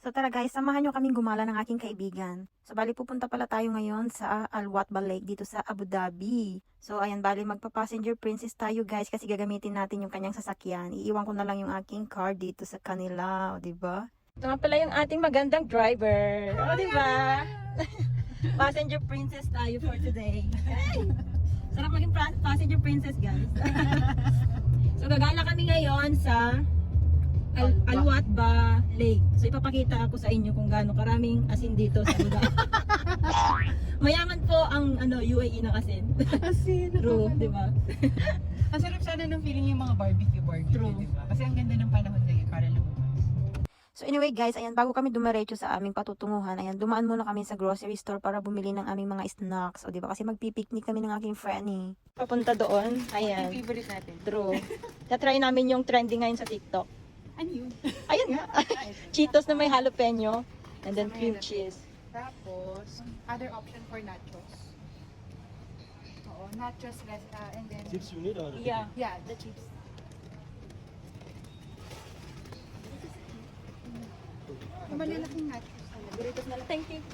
So tara guys, samahan nyo kaming gumala ng aking kaibigan. So bali pupunta pala tayo ngayon sa Al Watba Lake dito sa Abu Dhabi. So ayan, bali magpa-passenger princess tayo guys kasi gagamitin natin yung kanyang sasakyan. Iiwan ko na lang yung aking car dito sa kanila, o diba? Ito nga pala yung ating magandang driver. O diba? Passenger princess tayo for today. Sarap maging passenger princess guys. So gagala kami ngayon sa Al Watba Lake. So ipapakita ako sa inyo kung gaano karaming asin dito sa lugar. Mayaman po ang UAE ng asin. Asin. True, di ba? Ang sarap sana ng feeling yung mga barbecue, True. di ba? Kasi ang ganda ng panahon ngayon para lumabas. So anyway guys, ayan, bago kami dumiretso sa aming patutunguhan, ayan, dumaan muna kami sa grocery store para bumili ng aming mga snacks. O di ba? Kasi magpipiknik kami ng aking friend eh. Papunta doon, ayan. Yung favorite natin. True. Na-try namin yung trending ngayon sa TikTok. Ano yun? Ayan nga. Cheetos na may jalapeno and then cream cheese. Tapos, other option for nachos. Oo, nachos and then... Chips you need or? Yeah. Yeah, the chips. Yung malalaking nachos talaga. Burritos na lang. Thank you.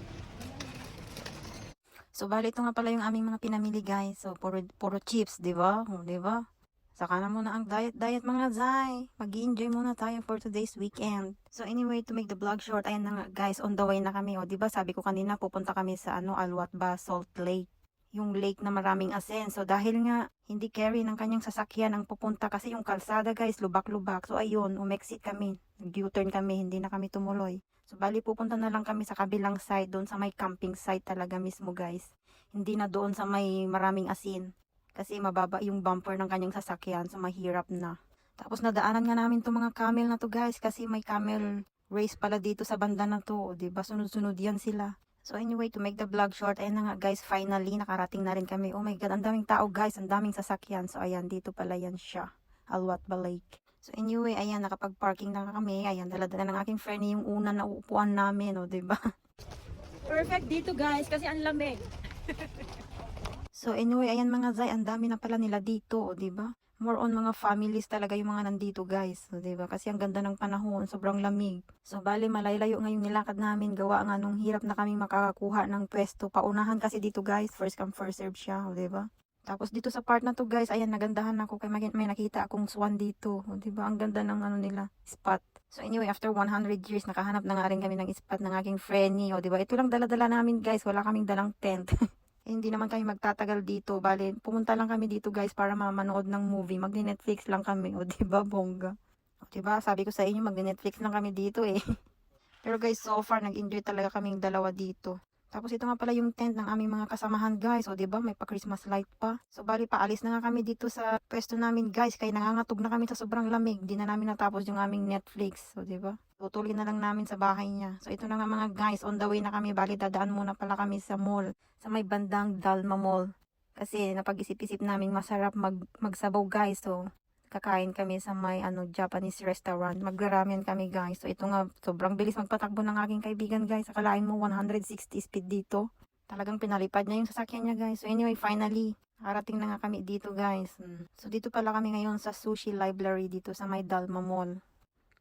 So, bali ito nga pala yung aming mga pinamili guys. So, puro chips, di ba? O, di ba? Saka na muna ang diet mga zay. Mag-enjoy muna tayo for today's weekend. So anyway, to make the vlog short, ayan na nga guys, on the way na kami. O diba, sabi ko kanina, pupunta kami sa Al Watba Salt Lake. Yung lake na maraming asin. So dahil nga, hindi carry ng kanyang sasakyan ang pupunta kasi yung kalsada guys, lubak-lubak. So ayun, umexit kami. Nag-U-turn kami, hindi na kami tumuloy. So bali, pupunta na lang kami sa kabilang side, doon sa may camping site talaga mismo guys. Hindi na doon sa may maraming asin. Kasi mababa yung bumper ng kanyang sasakyan, so mahirap na. Tapos nadaanan nga namin itong mga camel na to guys, kasi may camel race pala dito sa banda na to, diba? Sunod-sunod yan sila. So anyway, to make the vlog short, ayan na nga guys, finally nakarating na rin kami. Oh my god, ang daming tao guys, ang daming sasakyan. So ayan, dito pala yan siya, Al Watba Lake. So anyway, ayan, nakapag-parking na kami. Ayan, dala-dala ng aking friend yung una na uupuan namin, oh, diba? Perfect dito guys, kasi ang lamig. So anyway, ayan mga zay, ang dami na pala nila dito, o diba? More on mga families talaga yung mga nandito guys, o diba? Kasi ang ganda ng panahon, sobrang lamig. So bali, malaylayo ngayong nilakad namin, gawa nga nung hirap na kaming makakakuha ng pwesto. Paunahan kasi dito guys, first come first serve siya, o diba? Tapos dito sa part na to guys, ayan, nagandahan ako kay may nakita akong swan dito, o diba? Ang ganda ng nila, spot. So anyway, after 100 years, nakahanap na nga rin kami ng spot ng aking friend, o diba? Ito lang dala-dala namin guys, wala kaming dalang tent. Hindi naman kami magtatagal dito. Bale, pumunta lang kami dito guys para manood ng movie. Magni-Netflix lang kami. O diba, bongga? O diba, sabi ko sa inyo, magni-Netflix lang kami dito eh. Pero guys, so far, nag-enjoy talaga kaming dalawa dito. Tapos ito nga pala yung tent ng aming mga kasamahan guys. O diba, may pa-Christmas light pa. So bali, paalis na nga kami dito sa pwesto namin guys. Kaya nangangatog na kami sa sobrang lamig. Di na namin natapos yung aming Netflix. O diba? Tutuloy na lang namin sa bahay niya. So ito na nga mga guys, on the way na kami. Bali, dadaan muna pala kami sa mall. Sa may bandang Dalma Mall. Kasi napag-isip-isip namin masarap magsabaw guys. So kakain kami sa may Japanese restaurant. Magra-ramen kami guys. So ito nga, sobrang bilis magpatakbo ng aking kaibigan guys. Akalain mo 160 speed dito. Talagang pinalipad niya yung sasakyan niya guys. So anyway, finally, nakarating na nga kami dito guys. So dito pala kami ngayon sa Sushi Library dito sa may Dalma Mall.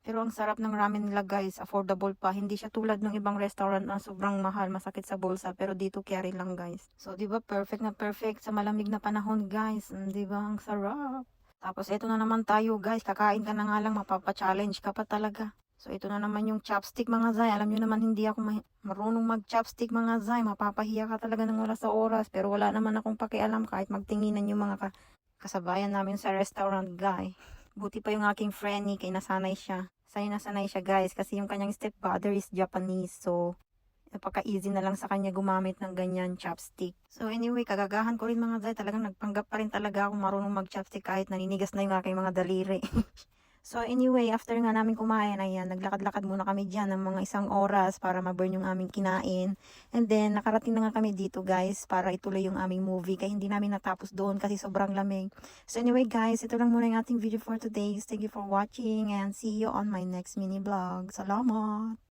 Pero ang sarap ng ramen nila guys, affordable pa. Hindi siya tulad ng ibang restaurant na sobrang mahal, masakit sa bulsa. Pero dito carry lang guys. So diba perfect na perfect sa malamig na panahon guys. Diba ang sarap. Tapos ito na naman tayo guys, kakain ka na nga lang, mapapa-challenge ka pa talaga. So ito na naman yung chopstick mga zay. Alam nyo naman hindi ako marunong mag-chopstick mga zay. Mapapahiya ka talaga ng oras sa oras. Pero wala naman akong pakialam kahit magtinginan yung mga kasabayan namin sa restaurant guy. Buti pa yung aking friend ni, kay nasanay siya. Sanay na sanay siya guys kasi yung kanyang stepfather is Japanese. So napaka-easy na lang sa kanya gumamit ng ganyan chopstick. So anyway, kagagahan ko rin mga zay. Talagang nagpanggap pa rin talaga ako marunong mag-chopstick kahit naninigas na yung aking mga daliri. So anyway, after nga namin kumain, ayan, naglakad-lakad muna kami dyan ng mga 1 oras para ma-burn yung aming kinain. And then, nakarating na nga kami dito guys para ituloy yung aming movie. Kaya hindi namin natapos doon kasi sobrang lamig. So anyway guys, ito lang muna yung ating video for today. Thank you for watching and see you on my next mini vlog. Salamat!